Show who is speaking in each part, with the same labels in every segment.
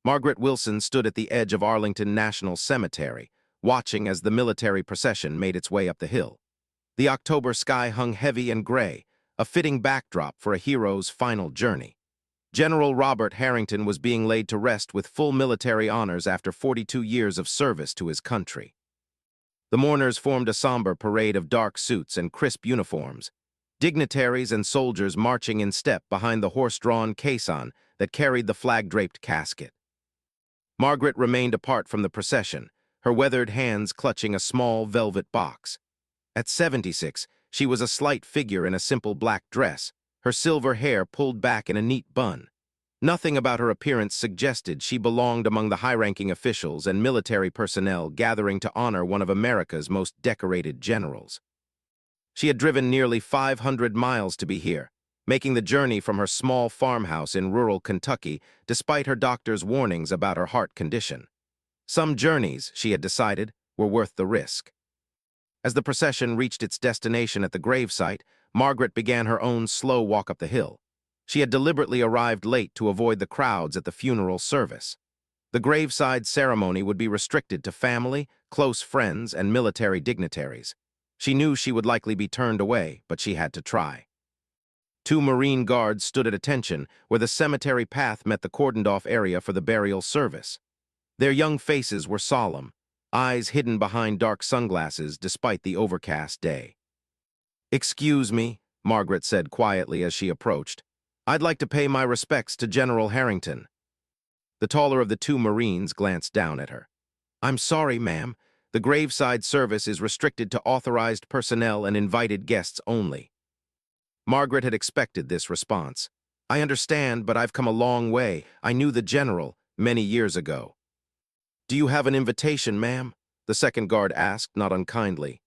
Speaker 1: Margaret Wilson stood at the edge of Arlington National Cemetery, watching as the military procession made its way up the hill. The October sky hung heavy and gray, a fitting backdrop for a hero's final journey. General Robert Harrington was being laid to rest with full military honors after 42 years of service to his country. The mourners formed a somber parade of dark suits and crisp uniforms, dignitaries and soldiers marching in step behind the horse-drawn caisson that carried the flag-draped casket. Margaret remained apart from the procession, her weathered hands clutching a small velvet box. At 76, she was a slight figure in a simple black dress, her silver hair pulled back in a neat bun. Nothing about her appearance suggested she belonged among the high-ranking officials and military personnel gathering to honor one of America's most decorated generals. She had driven nearly 500 miles to be here, making the journey from her small farmhouse in rural Kentucky despite her doctor's warnings about her heart condition. Some journeys, she had decided, were worth the risk. As the procession reached its destination at the gravesite, Margaret began her own slow walk up the hill. She had deliberately arrived late to avoid the crowds at the funeral service. The graveside ceremony would be restricted to family, close friends, and military dignitaries. She knew she would likely be turned away, but she had to try. 2 Marine guards stood at attention where the cemetery path met the cordoned-off area for the burial service. Their young faces were solemn, eyes hidden behind dark sunglasses despite the overcast day. "Excuse me," Margaret said quietly as she approached. "I'd like to pay my respects to General Harrington." The taller of the 2 Marines glanced down at her. "I'm sorry, ma'am. The graveside service is restricted to authorized personnel and invited guests only." Margaret had expected this response. "I understand, but I've come a long way. I knew the general many years ago." "Do you have an invitation, ma'am?" the second guard asked, not unkindly.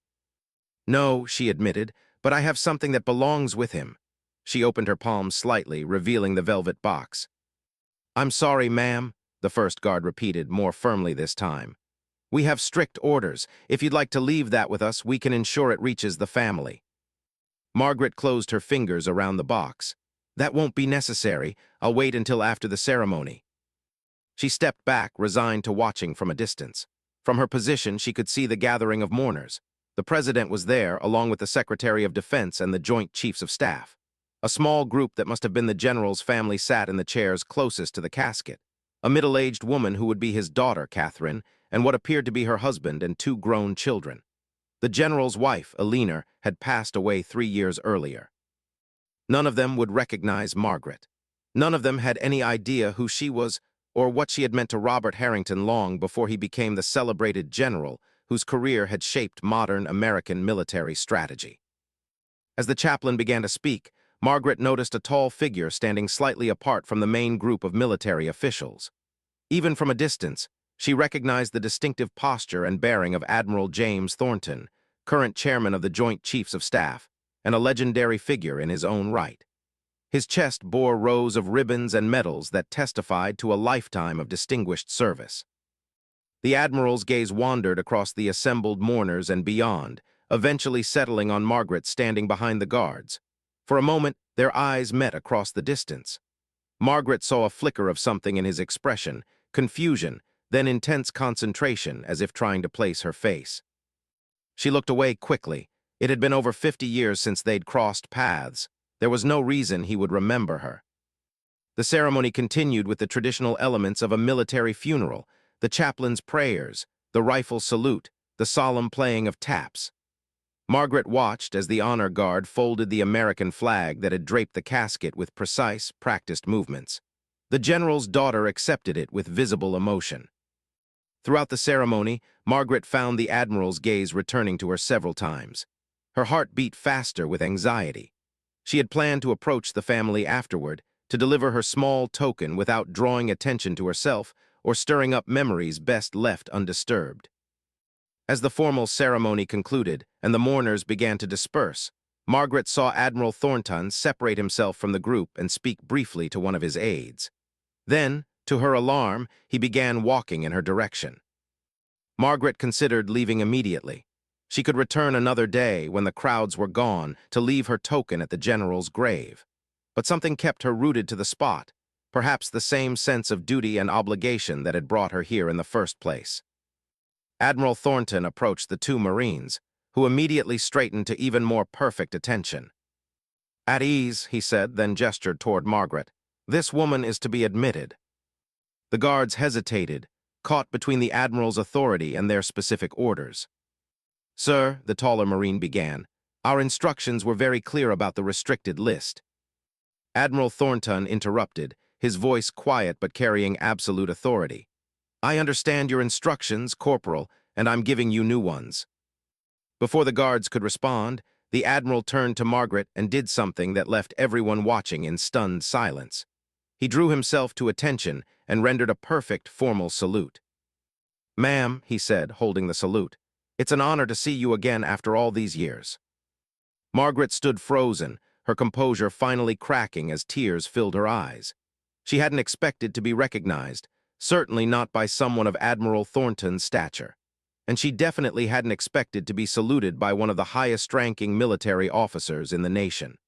Speaker 1: "No," she admitted, "but I have something that belongs with him." She opened her palm slightly, revealing the velvet box. "I'm sorry, ma'am," the first guard repeated, more firmly this time. "We have strict orders. If you'd like to leave that with us, we can ensure it reaches the family." Margaret closed her fingers around the box. "That won't be necessary. I'll wait until after the ceremony." She stepped back, resigned to watching from a distance. From her position, she could see the gathering of mourners. The president was there, along with the Secretary of Defense and the Joint Chiefs of Staff. A small group that must have been the general's family sat in the chairs closest to the casket. A middle-aged woman who would be his daughter, Catherine, and what appeared to be her husband and 2 grown children. The general's wife, Eleanor, had passed away 3 years earlier. None of them would recognize Margaret. None of them had any idea who she was or what she had meant to Robert Harrington long before he became the celebrated general whose career had shaped modern American military strategy. As the chaplain began to speak, Margaret noticed a tall figure standing slightly apart from the main group of military officials. Even from a distance, she recognized the distinctive posture and bearing of Admiral James Thornton, current chairman of the Joint Chiefs of Staff, and a legendary figure in his own right. His chest bore rows of ribbons and medals that testified to a lifetime of distinguished service. The Admiral's gaze wandered across the assembled mourners and beyond, eventually settling on Margaret standing behind the guards. For a moment, their eyes met across the distance. Margaret saw a flicker of something in his expression, confusion, then intense concentration as if trying to place her face. She looked away quickly. It had been over 50 years since they'd crossed paths. There was no reason he would remember her. The ceremony continued with the traditional elements of a military funeral, the chaplain's prayers, the rifle salute, the solemn playing of taps. Margaret watched as the honor guard folded the American flag that had draped the casket with precise, practiced movements. The general's daughter accepted it with visible emotion. Throughout the ceremony, Margaret found the Admiral's gaze returning to her several times. Her heart beat faster with anxiety. She had planned to approach the family afterward, to deliver her small token without drawing attention to herself or stirring up memories best left undisturbed. As the formal ceremony concluded and the mourners began to disperse, Margaret saw Admiral Thornton separate himself from the group and speak briefly to one of his aides. Then, to her alarm, he began walking in her direction. Margaret considered leaving immediately. She could return another day when the crowds were gone to leave her token at the general's grave. But something kept her rooted to the spot, perhaps the same sense of duty and obligation that had brought her here in the first place. Admiral Thornton approached the two Marines, who immediately straightened to even more perfect attention. "At ease," he said, then gestured toward Margaret. "This woman is to be admitted." The guards hesitated, caught between the Admiral's authority and their specific orders. "Sir," the taller Marine began, "our instructions were very clear about the restricted list." Admiral Thornton interrupted, his voice quiet but carrying absolute authority. "I understand your instructions, Corporal, and I'm giving you new ones." Before the guards could respond, the Admiral turned to Margaret and did something that left everyone watching in stunned silence. He drew himself to attention and rendered a perfect formal salute. "Ma'am," he said, holding the salute, "it's an honor to see you again after all these years." Margaret stood frozen, her composure finally cracking as tears filled her eyes. She hadn't expected to be recognized, certainly not by someone of Admiral Thornton's stature. And she definitely hadn't expected to be saluted by one of the highest-ranking military officers in the nation.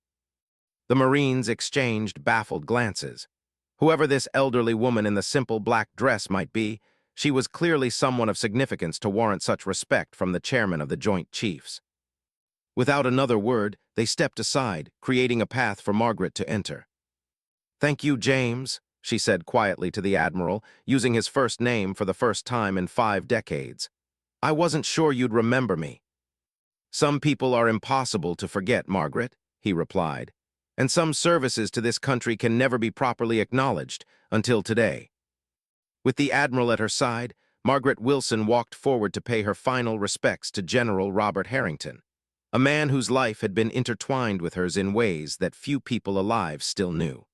Speaker 1: The Marines exchanged baffled glances. Whoever this elderly woman in the simple black dress might be, she was clearly someone of significance to warrant such respect from the chairman of the Joint Chiefs. Without another word, they stepped aside, creating a path for Margaret to enter. "Thank you, James," she said quietly to the Admiral, using his first name for the first time in 5 decades. "I wasn't sure you'd remember me." "Some people are impossible to forget, Margaret," he replied, "and some services to this country can never be properly acknowledged until today." With the Admiral at her side, Margaret Wilson walked forward to pay her final respects to General Robert Harrington, a man whose life had been intertwined with hers in ways that few people alive still knew.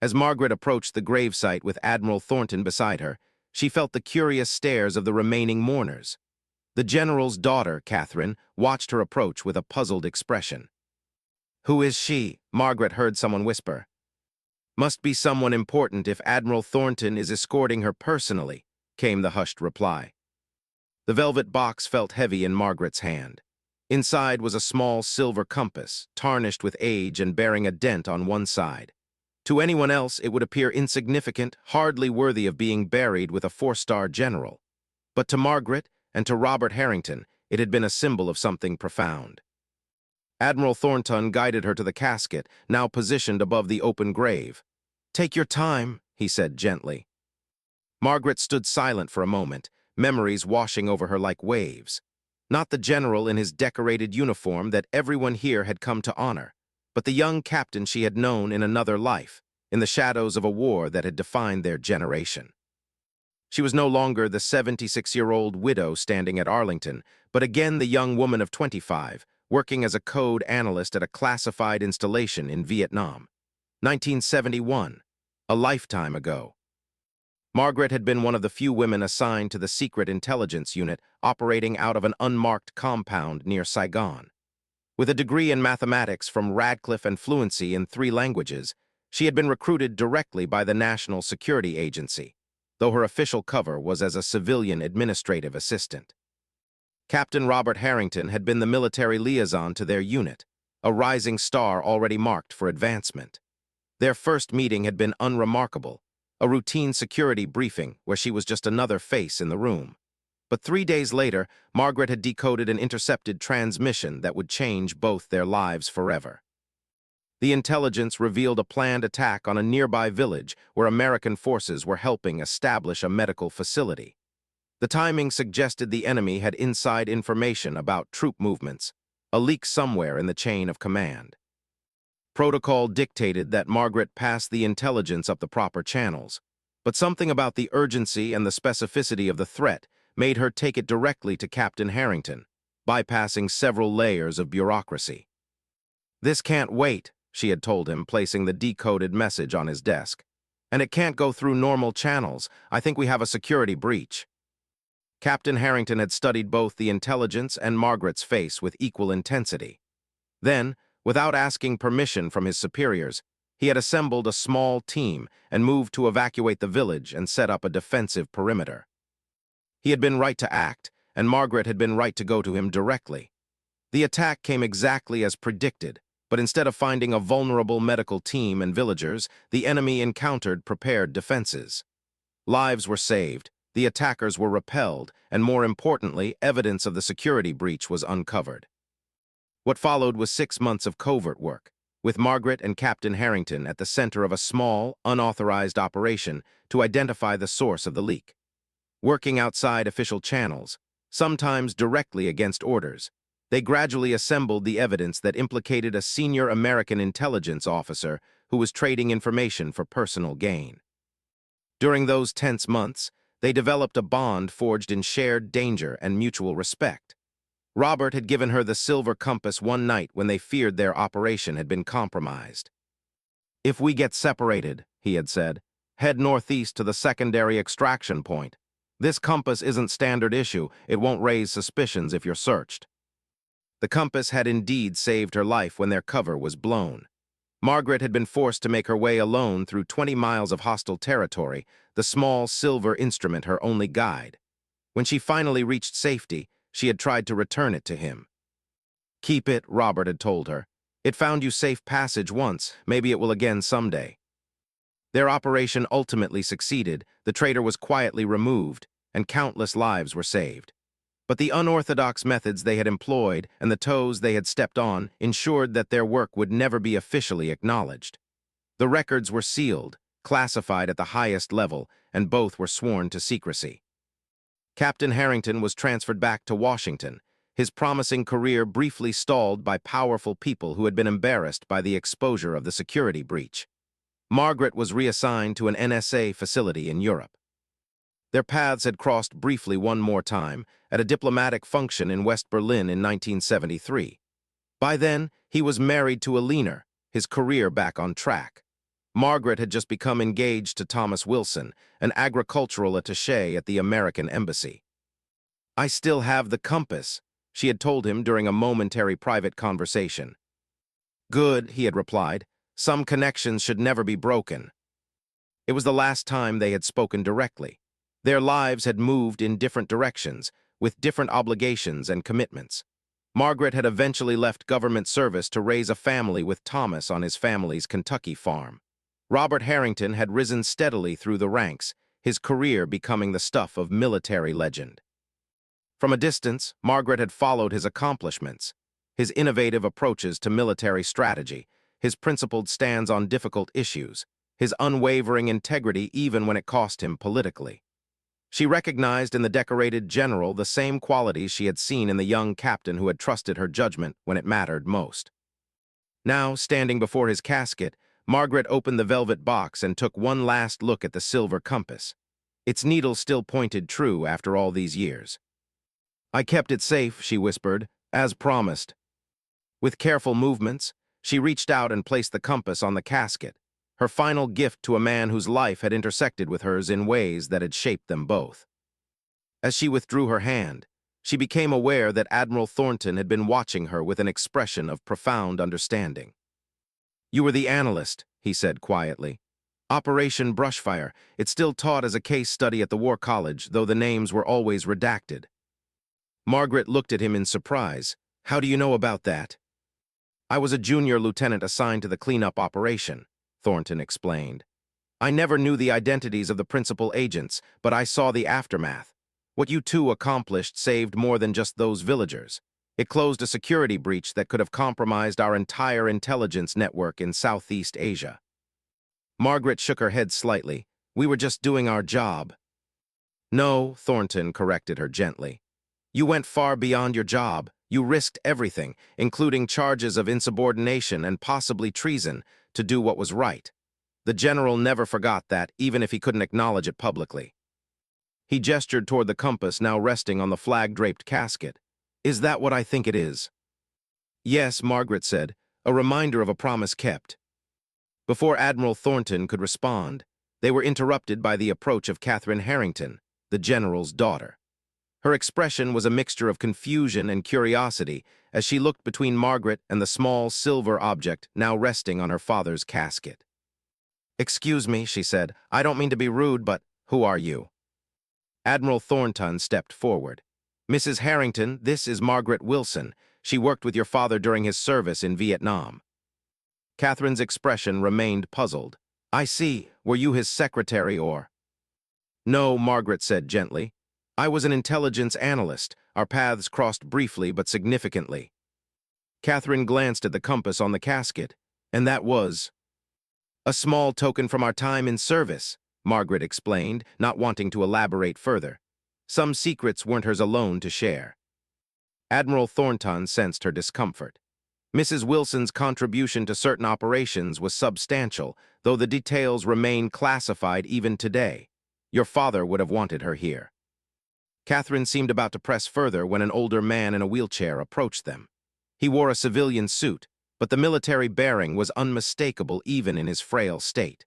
Speaker 1: As Margaret approached the gravesite with Admiral Thornton beside her, she felt the curious stares of the remaining mourners. The General's daughter, Catherine, watched her approach with a puzzled expression. "Who is she?" Margaret heard someone whisper. "Must be someone important if Admiral Thornton is escorting her personally," came the hushed reply. The velvet box felt heavy in Margaret's hand. Inside was a small silver compass, tarnished with age and bearing a dent on one side. To anyone else, it would appear insignificant, hardly worthy of being buried with a 4-star general. But to Margaret and to Robert Harrington, it had been a symbol of something profound. Admiral Thornton guided her to the casket, now positioned above the open grave. "Take your time," he said gently. Margaret stood silent for a moment, memories washing over her like waves. Not the general in his decorated uniform that everyone here had come to honor, but the young captain she had known in another life, in the shadows of a war that had defined their generation. She was no longer the 76-year-old widow standing at Arlington, but again the young woman of 25, working as a code analyst at a classified installation in Vietnam. 1971, a lifetime ago. Margaret had been one of the few women assigned to the Secret Intelligence Unit operating out of an unmarked compound near Saigon. With a degree in mathematics from Radcliffe and fluency in 3 languages, she had been recruited directly by the National Security Agency, though her official cover was as a civilian administrative assistant. Captain Robert Harrington had been the military liaison to their unit, a rising star already marked for advancement. Their first meeting had been unremarkable, a routine security briefing where she was just another face in the room. But 3 days later, Margaret had decoded an intercepted transmission that would change both their lives forever. The intelligence revealed a planned attack on a nearby village where American forces were helping establish a medical facility. The timing suggested the enemy had inside information about troop movements, a leak somewhere in the chain of command. Protocol dictated that Margaret pass the intelligence up the proper channels, but something about the urgency and the specificity of the threat made her take it directly to Captain Harrington, bypassing several layers of bureaucracy. "This can't wait," she had told him, placing the decoded message on his desk. "And it can't go through normal channels. I think we have a security breach." Captain Harrington had studied both the intelligence and Margaret's face with equal intensity. Then, without asking permission from his superiors, he had assembled a small team and moved to evacuate the village and set up a defensive perimeter. He had been right to act, and Margaret had been right to go to him directly. The attack came exactly as predicted, But instead of finding a vulnerable medical team and villagers, the enemy encountered prepared defenses. Lives were saved, the attackers were repelled, and more importantly, evidence of the security breach was uncovered. What followed was 6 months of covert work, with Margaret and Captain Harrington at the center of a small, unauthorized operation to identify the source of the leak. Working outside official channels, sometimes directly against orders, they gradually assembled the evidence that implicated a senior American intelligence officer who was trading information for personal gain. During those tense months, they developed a bond forged in shared danger and mutual respect. Robert had given her the silver compass one night when they feared their operation had been compromised. "If we get separated," he had said, "head northeast to the secondary extraction point. This compass isn't standard issue, it won't raise suspicions if you're searched." The compass had indeed saved her life when their cover was blown. Margaret had been forced to make her way alone through 20 miles of hostile territory, the small silver instrument her only guide. When she finally reached safety, she had tried to return it to him. "Keep it," Robert had told her. "It found you safe passage once, maybe it will again someday." Their operation ultimately succeeded, the traitor was quietly removed, and countless lives were saved. But the unorthodox methods they had employed and the toes they had stepped on ensured that their work would never be officially acknowledged. The records were sealed, classified at the highest level, and both were sworn to secrecy. Captain Harrington was transferred back to Washington, his promising career briefly stalled by powerful people who had been embarrassed by the exposure of the security breach. Margaret was reassigned to an NSA facility in Europe. Their paths had crossed briefly one more time at a diplomatic function in West Berlin in 1973. By then, he was married to Alina, his career back on track. Margaret had just become engaged to Thomas Wilson, an agricultural attaché at the American embassy. "I still have the compass," she had told him during a momentary private conversation. "Good," he had replied. "Some connections should never be broken." It was the last time they had spoken directly. Their lives had moved in different directions, with different obligations and commitments. Margaret had eventually left government service to raise a family with Thomas on his family's Kentucky farm. Robert Harrington had risen steadily through the ranks, his career becoming the stuff of military legend. From a distance, Margaret had followed his accomplishments, his innovative approaches to military strategy, his principled stands on difficult issues, his unwavering integrity even when it cost him politically. She recognized in the decorated general the same qualities she had seen in the young captain who had trusted her judgment when it mattered most. Now, standing before his casket, Margaret opened the velvet box and took one last look at the silver compass. Its needle still pointed true after all these years. "I kept it safe," she whispered, "as promised." With careful movements, she reached out and placed the compass on the casket, her final gift to a man whose life had intersected with hers in ways that had shaped them both. As she withdrew her hand, she became aware that Admiral Thornton had been watching her with an expression of profound understanding. "You were the analyst," he said quietly. "Operation Brushfire, it's still taught as a case study at the War College, though the names were always redacted." Margaret looked at him in surprise. "How do you know about that?" "I was a junior lieutenant assigned to the cleanup operation," Thornton explained. "I never knew the identities of the principal agents, but I saw the aftermath. What you two accomplished saved more than just those villagers. It closed a security breach that could have compromised our entire intelligence network in Southeast Asia." Margaret shook her head slightly. "We were just doing our job." "No," Thornton corrected her gently. "You went far beyond your job. You risked everything, including charges of insubordination and possibly treason, to do what was right. The general never forgot that, even if he couldn't acknowledge it publicly." He gestured toward the compass now resting on the flag-draped casket. "Is that what I think it is?" "Yes," Margaret said, "a reminder of a promise kept." Before Admiral Thornton could respond, they were interrupted by the approach of Catherine Harrington, the general's daughter. Her expression was a mixture of confusion and curiosity as she looked between Margaret and the small silver object now resting on her father's casket. "Excuse me," she said. "I don't mean to be rude, but who are you?" Admiral Thornton stepped forward. "Mrs. Harrington, this is Margaret Wilson. She worked with your father during his service in Vietnam." Catherine's expression remained puzzled. I see. Were you his secretary or? No, Margaret said gently. I was an intelligence analyst. Our paths crossed briefly but significantly. Catherine glanced at the compass on the casket, and that was a small token from our time in service, Margaret explained, not wanting to elaborate further. Some secrets weren't hers alone to share. Admiral Thornton sensed her discomfort. Mrs. Wilson's contribution to certain operations was substantial, though the details remain classified even today. Your father would have wanted her here. Catherine seemed about to press further when an older man in a wheelchair approached them. He wore a civilian suit, but the military bearing was unmistakable even in his frail state.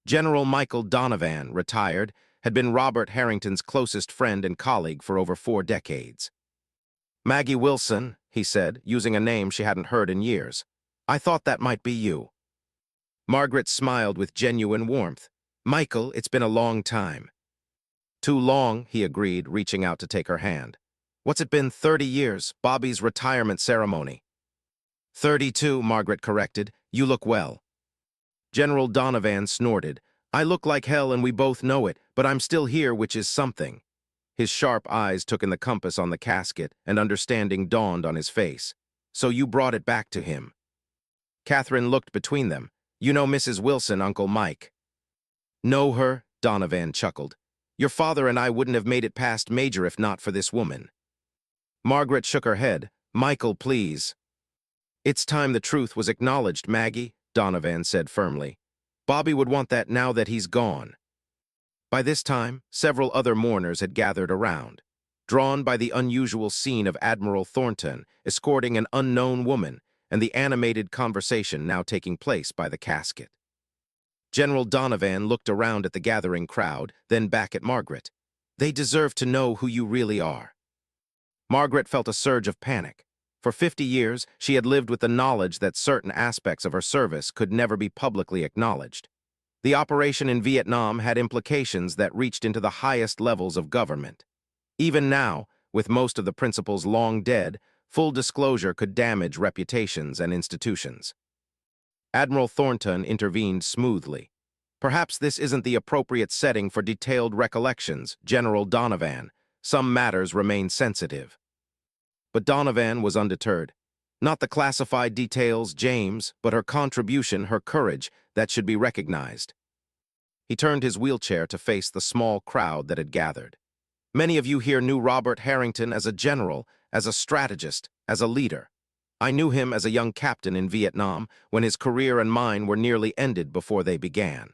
Speaker 1: General Michael Donovan, retired, had been Robert Harrington's closest friend and colleague for over 4 decades. Maggie Wilson, he said, using a name she hadn't heard in years. I thought that might be you. Margaret smiled with genuine warmth. Michael, it's been a long time. Too long, he agreed, reaching out to take her hand. What's it been, 30 years, Bobby's retirement ceremony? 32, Margaret corrected. You look well. General Donovan snorted. I look like hell and we both know it, but I'm still here, which is something. His sharp eyes took in the compass on the casket, and understanding dawned on his face. So you brought it back to him. Catherine looked between them. You know Mrs. Wilson, Uncle Mike. Know her? Donovan chuckled. Your father and I wouldn't have made it past Major if not for this woman. Margaret shook her head. Michael, please. It's time the truth was acknowledged, Maggie, Donovan said firmly. Bobby would want that now that he's gone. By this time, several other mourners had gathered around, drawn by the unusual scene of Admiral Thornton escorting an unknown woman and the animated conversation now taking place by the casket. General Donovan looked around at the gathering crowd, then back at Margaret. They deserve to know who you really are. Margaret felt a surge of panic. For 50 years, she had lived with the knowledge that certain aspects of her service could never be publicly acknowledged. The operation in Vietnam had implications that reached into the highest levels of government. Even now, with most of the principals long dead, full disclosure could damage reputations and institutions. Admiral Thornton intervened smoothly. Perhaps this isn't the appropriate setting for detailed recollections, General Donovan. Some matters remain sensitive. But Donovan was undeterred. Not the classified details, James, but her contribution, her courage, that should be recognized. He turned his wheelchair to face the small crowd that had gathered. Many of you here knew Robert Harrington as a general, as a strategist, as a leader. I knew him as a young captain in Vietnam when his career and mine were nearly ended before they began.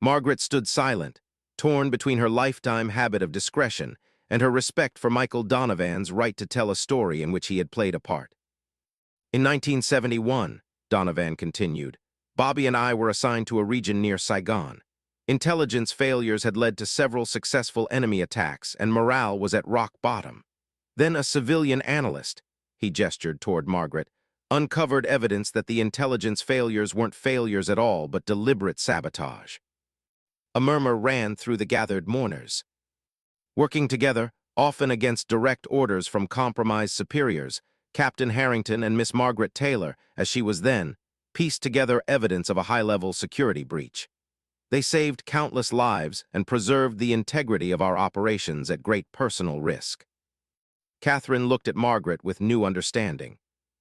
Speaker 1: Margaret stood silent, torn between her lifetime habit of discretion and her respect for Michael Donovan's right to tell a story in which he had played a part. In 1971, Donovan continued, Bobby and I were assigned to a region near Saigon. Intelligence failures had led to several successful enemy attacks, and morale was at rock bottom. Then a civilian analyst, he gestured toward Margaret, uncovered evidence that the intelligence failures weren't failures at all, but deliberate sabotage. A murmur ran through the gathered mourners. Working together, often against direct orders from compromised superiors, Captain Harrington and Miss Margaret Taylor, as she was then, pieced together evidence of a high-level security breach. They saved countless lives and preserved the integrity of our operations at great personal risk. Catherine looked at Margaret with new understanding.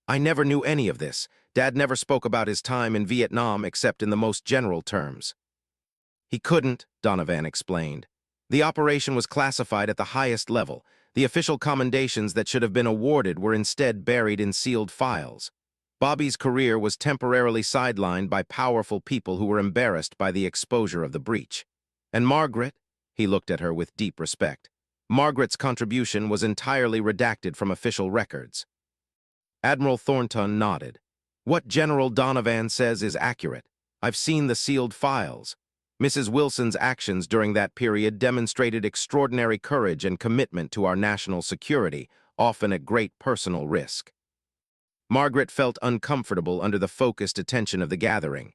Speaker 1: I never knew any of this. Dad never spoke about his time in Vietnam except in the most general terms. He couldn't, Donovan explained. The operation was classified at the highest level. The official commendations that should have been awarded were instead buried in sealed files. Bobby's career was temporarily sidelined by powerful people who were embarrassed by the exposure of the breach. And Margaret, he looked at her with deep respect, Margaret's contribution was entirely redacted from official records. Admiral Thornton nodded. What General Donovan says is accurate. I've seen the sealed files. Mrs. Wilson's actions during that period demonstrated extraordinary courage and commitment to our national security, often at great personal risk. Margaret felt uncomfortable under the focused attention of the gathering.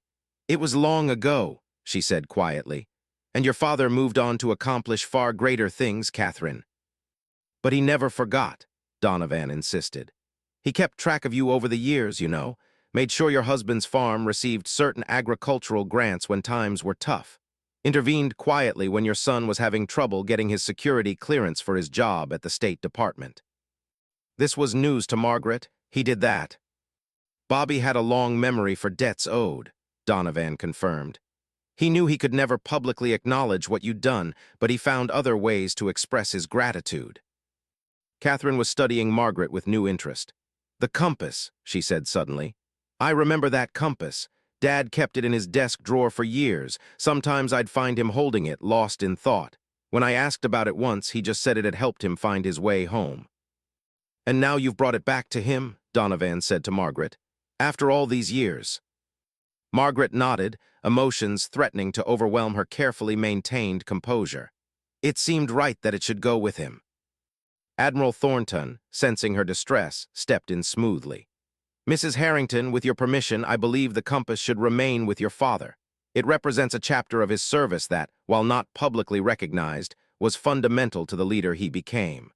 Speaker 1: It was long ago, she said quietly, and your father moved on to accomplish far greater things, Catherine. But he never forgot, Donovan insisted. He kept track of you over the years, you know. made sure your husband's farm received certain agricultural grants when times were tough, intervened quietly when your son was having trouble getting his security clearance for his job at the State Department. This was news to Margaret. He did that. Bobby had a long memory for debts owed, Donovan confirmed. He knew he could never publicly acknowledge what you'd done, but he found other ways to express his gratitude. Catherine was studying Margaret with new interest. "The compass," she said suddenly. "I remember that compass. Dad kept it in his desk drawer for years. Sometimes I'd find him holding it, lost in thought. When I asked about it once, he just said it had helped him find his way home." "And now you've brought it back to him," Donovan said to Margaret. "After all these years." Margaret nodded, emotions threatening to overwhelm her carefully maintained composure. It seemed right that it should go with him. Admiral Thornton, sensing her distress, stepped in smoothly. "Mrs. Harrington, with your permission, I believe the compass should remain with your father. It represents a chapter of his service that, while not publicly recognized, was fundamental to the leader he became."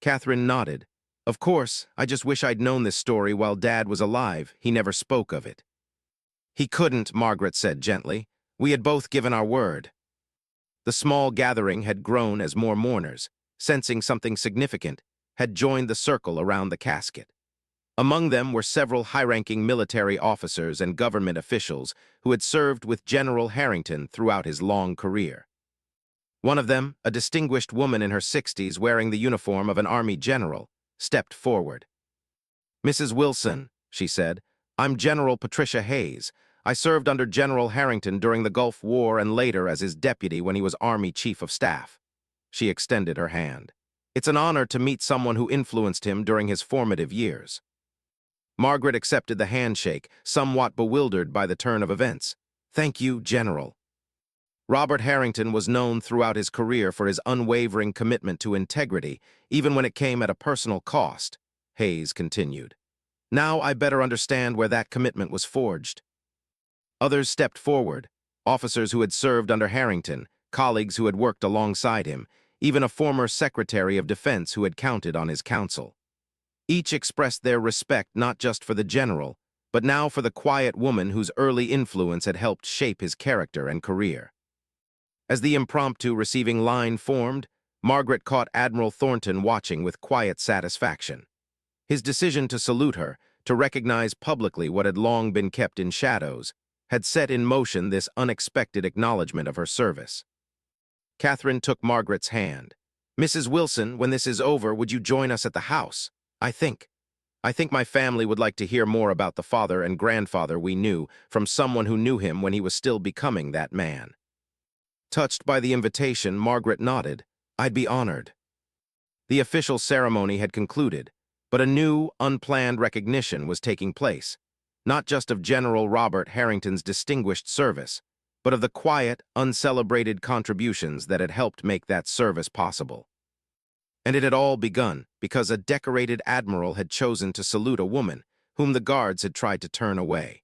Speaker 1: Catherine nodded. "Of course, I just wish I'd known this story while Dad was alive. He never spoke of it." "He couldn't," Margaret said gently. "We had both given our word." The small gathering had grown as more mourners, sensing something significant, had joined the circle around the casket. Among them were several high-ranking military officers and government officials who had served with General Harrington throughout his long career. One of them, a distinguished woman in her 60s wearing the uniform of an Army general, stepped forward. "Mrs. Wilson," she said, "I'm General Patricia Hayes. I served under General Harrington during the Gulf War and later as his deputy when he was Army Chief of Staff." She extended her hand. "It's an honor to meet someone who influenced him during his formative years." Margaret accepted the handshake, somewhat bewildered by the turn of events. "Thank you, General." Robert Harrington was known throughout his career for his unwavering commitment to integrity, even when it came at a personal cost, Hayes continued. "Now I better understand where that commitment was forged." Others stepped forward, officers who had served under Harrington, colleagues who had worked alongside him, even a former Secretary of Defense who had counted on his counsel. Each expressed their respect not just for the general, but now for the quiet woman whose early influence had helped shape his character and career. As the impromptu receiving line formed, Margaret caught Admiral Thornton watching with quiet satisfaction. His decision to salute her, to recognize publicly what had long been kept in shadows, had set in motion this unexpected acknowledgement of her service. Catherine took Margaret's hand. "Mrs. Wilson, when this is over, would you join us at the house? I think my family would like to hear more about the father and grandfather we knew from someone who knew him when he was still becoming that man." Touched by the invitation, Margaret nodded. "I'd be honored." The official ceremony had concluded, but a new, unplanned recognition was taking place, not just of General Robert Harrington's distinguished service, but of the quiet, uncelebrated contributions that had helped make that service possible. And it had all begun because a decorated admiral had chosen to salute a woman whom the guards had tried to turn away.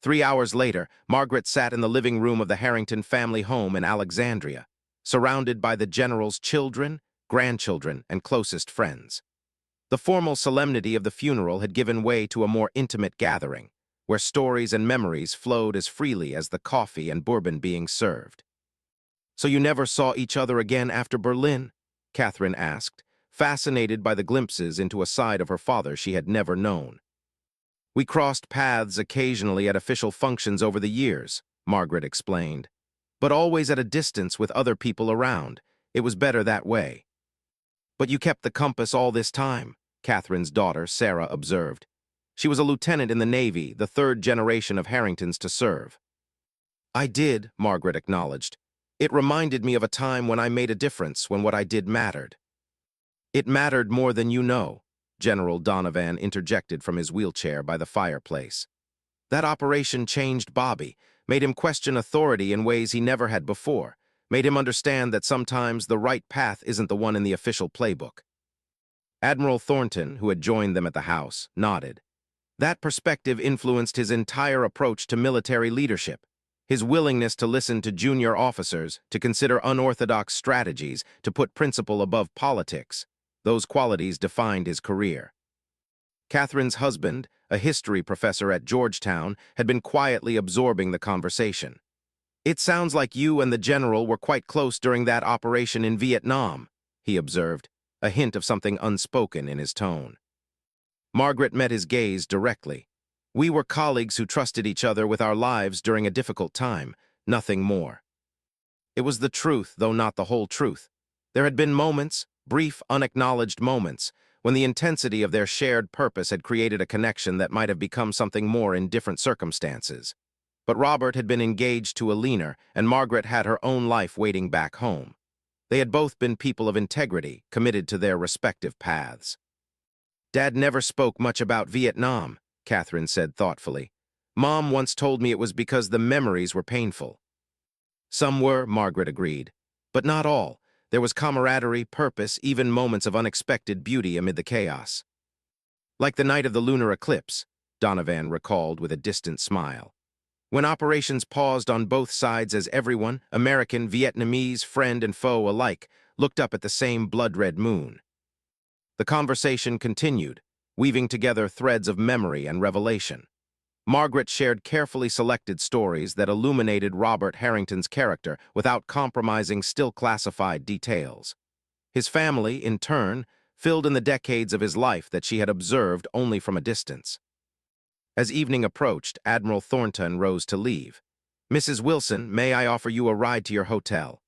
Speaker 1: 3 hours later, Margaret sat in the living room of the Harrington family home in Alexandria, surrounded by the general's children, grandchildren, and closest friends. The formal solemnity of the funeral had given way to a more intimate gathering, where stories and memories flowed as freely as the coffee and bourbon being served. "So you never saw each other again after Berlin?" Catherine asked, fascinated by the glimpses into a side of her father she had never known. "We crossed paths occasionally at official functions over the years," Margaret explained, "but always at a distance with other people around. It was better that way." "But you kept the compass all this time," Catherine's daughter, Sarah, observed. She was a lieutenant in the Navy, the third generation of Harringtons to serve. "I did," Margaret acknowledged. "It reminded me of a time when I made a difference, when what I did mattered." "It mattered more than you know," General Donovan interjected from his wheelchair by the fireplace. "That operation changed Bobby, made him question authority in ways he never had before, made him understand that sometimes the right path isn't the one in the official playbook." Admiral Thornton, who had joined them at the house, nodded. That perspective influenced his entire approach to military leadership. His willingness to listen to junior officers, to consider unorthodox strategies, to put principle above politics, those qualities defined his career. Catherine's husband, a history professor at Georgetown, had been quietly absorbing the conversation. "It sounds like you and the general were quite close during that operation in Vietnam," he observed, a hint of something unspoken in his tone. Margaret met his gaze directly. "We were colleagues who trusted each other with our lives during a difficult time, nothing more." It was the truth, though not the whole truth. There had been moments, brief, unacknowledged moments, when the intensity of their shared purpose had created a connection that might have become something more in different circumstances. But Robert had been engaged to Alina, and Margaret had her own life waiting back home. They had both been people of integrity, committed to their respective paths. "Dad never spoke much about Vietnam," Catherine said thoughtfully. "Mom once told me it was because the memories were painful." "Some were," Margaret agreed, "but not all. There was camaraderie, purpose, even moments of unexpected beauty amid the chaos." "Like the night of the lunar eclipse," Donovan recalled with a distant smile. "When operations paused on both sides as everyone, American, Vietnamese, friend and foe alike, looked up at the same blood-red moon." The conversation continued, weaving together threads of memory and revelation. Margaret shared carefully selected stories that illuminated Robert Harrington's character without compromising still classified details. His family, in turn, filled in the decades of his life that she had observed only from a distance. As evening approached, Admiral Thornton rose to leave. "Mrs. Wilson, may I offer you a ride to your hotel?"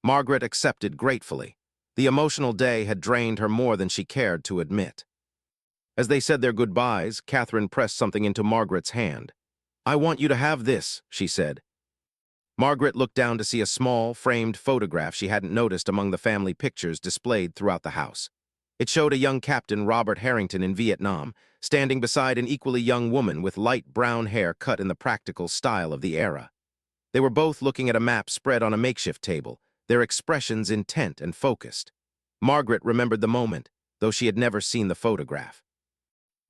Speaker 1: Margaret accepted gratefully. The emotional day had drained her more than she cared to admit. As they said their goodbyes, Catherine pressed something into Margaret's hand. "I want you to have this," she said. Margaret looked down to see a small, framed photograph she hadn't noticed among the family pictures displayed throughout the house. It showed a young Captain Robert Harrington in Vietnam, standing beside an equally young woman with light brown hair cut in the practical style of the era. They were both looking at a map spread on a makeshift table, their expressions intent and focused. Margaret remembered the moment, though she had never seen the photograph.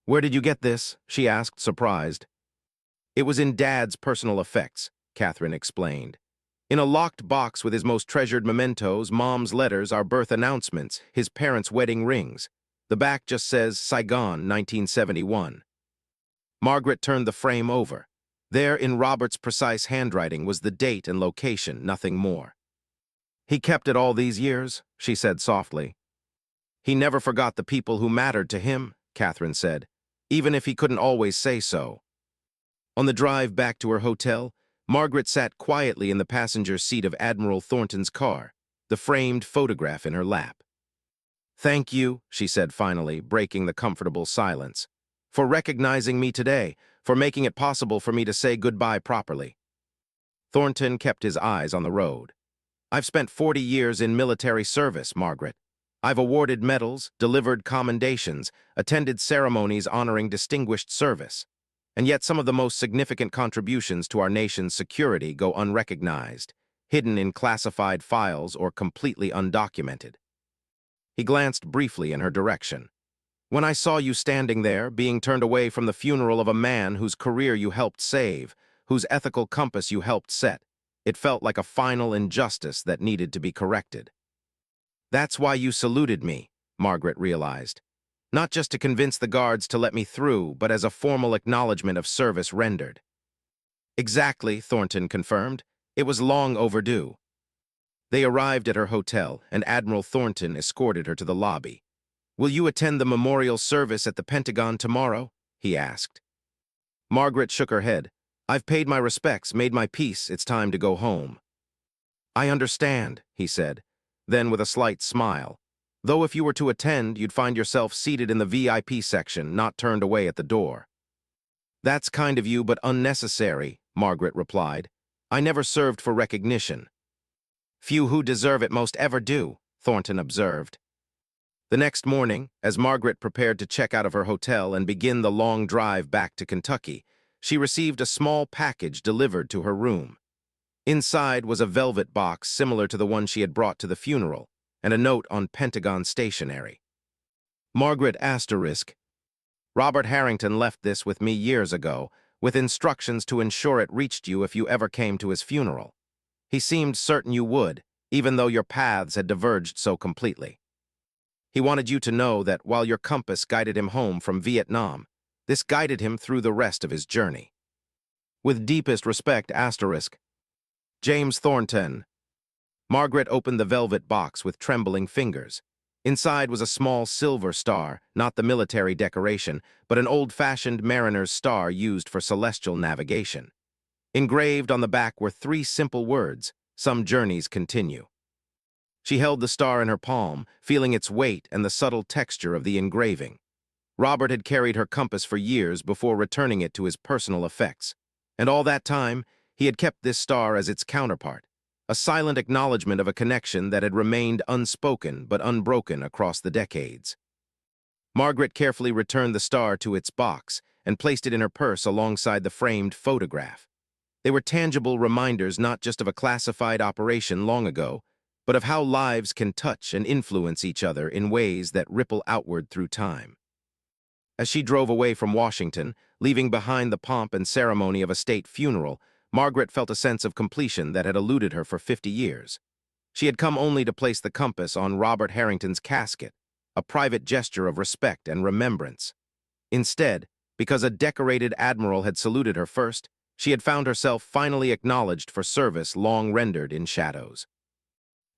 Speaker 1: "Where did you get this?" she asked, surprised. "It was in Dad's personal effects," Catherine explained. "In a locked box with his most treasured mementos, Mom's letters, our birth announcements, his parents' wedding rings. The back just says Saigon, 1971. Margaret turned the frame over. There, in Robert's precise handwriting, was the date and location, nothing more. "He kept it all these years," she said softly. "He never forgot the people who mattered to him," Catherine said, "even if he couldn't always say so." On the drive back to her hotel, Margaret sat quietly in the passenger seat of Admiral Thornton's car, the framed photograph in her lap. "Thank you," she said finally, breaking the comfortable silence, "for recognizing me today, for making it possible for me to say goodbye properly." Thornton kept his eyes on the road. "I've spent 40 years in military service, Margaret. I've awarded medals, delivered commendations, attended ceremonies honoring distinguished service. And yet some of the most significant contributions to our nation's security go unrecognized, hidden in classified files or completely undocumented." He glanced briefly in her direction. "When I saw you standing there, being turned away from the funeral of a man whose career you helped save, whose ethical compass you helped set, it felt like a final injustice that needed to be corrected." "That's why you saluted me," Margaret realized. "Not just to convince the guards to let me through, but as a formal acknowledgement of service rendered." "Exactly," Thornton confirmed. "It was long overdue." They arrived at her hotel, and Admiral Thornton escorted her to the lobby. "Will you attend the memorial service at the Pentagon tomorrow?" he asked. Margaret shook her head. "I've paid my respects, made my peace, it's time to go home." "I understand," he said. Then, with a slight smile, "Though if you were to attend, you'd find yourself seated in the VIP section, not turned away at the door." "That's kind of you, but unnecessary," Margaret replied. "I never served for recognition." "Few who deserve it most ever do," Thornton observed. The next morning, as Margaret prepared to check out of her hotel and begin the long drive back to Kentucky, she received a small package delivered to her room. Inside was a velvet box similar to the one she had brought to the funeral, and a note on Pentagon stationery. Margaret **, Robert Harrington left this with me years ago, with instructions to ensure it reached you if you ever came to his funeral. He seemed certain you would, even though your paths had diverged so completely." He wanted you to know that while your compass guided him home from Vietnam, this guided him through the rest of his journey. With deepest respect, asterisk. James Thornton. Margaret opened the velvet box with trembling fingers. Inside was a small silver star, not the military decoration, but an old-fashioned mariner's star used for celestial navigation. Engraved on the back were 3 simple words: "Some journeys continue." She held the star in her palm, feeling its weight and the subtle texture of the engraving. Robert had carried her compass for years before returning it to his personal effects. And all that time, he had kept this star as its counterpart, a silent acknowledgement of a connection that had remained unspoken but unbroken across the decades. Margaret carefully returned the star to its box and placed it in her purse alongside the framed photograph. They were tangible reminders not just of a classified operation long ago, but of how lives can touch and influence each other in ways that ripple outward through time. As she drove away from Washington, leaving behind the pomp and ceremony of a state funeral, Margaret felt a sense of completion that had eluded her for 50 years. She had come only to place the compass on Robert Harrington's casket, a private gesture of respect and remembrance. Instead, because a decorated admiral had saluted her first, she had found herself finally acknowledged for service long rendered in shadows.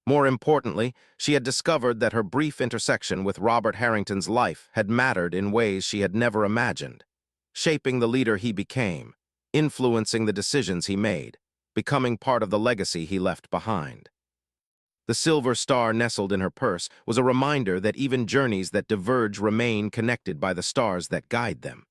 Speaker 1: More importantly, she had discovered that her brief intersection with Robert Harrington's life had mattered in ways she had never imagined, shaping the leader he became, influencing the decisions he made, becoming part of the legacy he left behind. The silver star nestled in her purse was a reminder that even journeys that diverge remain connected by the stars that guide them.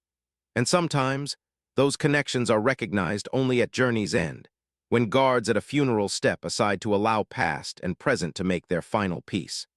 Speaker 1: And sometimes, those connections are recognized only at journey's end, when guards at a funeral step aside to allow past and present to make their final peace.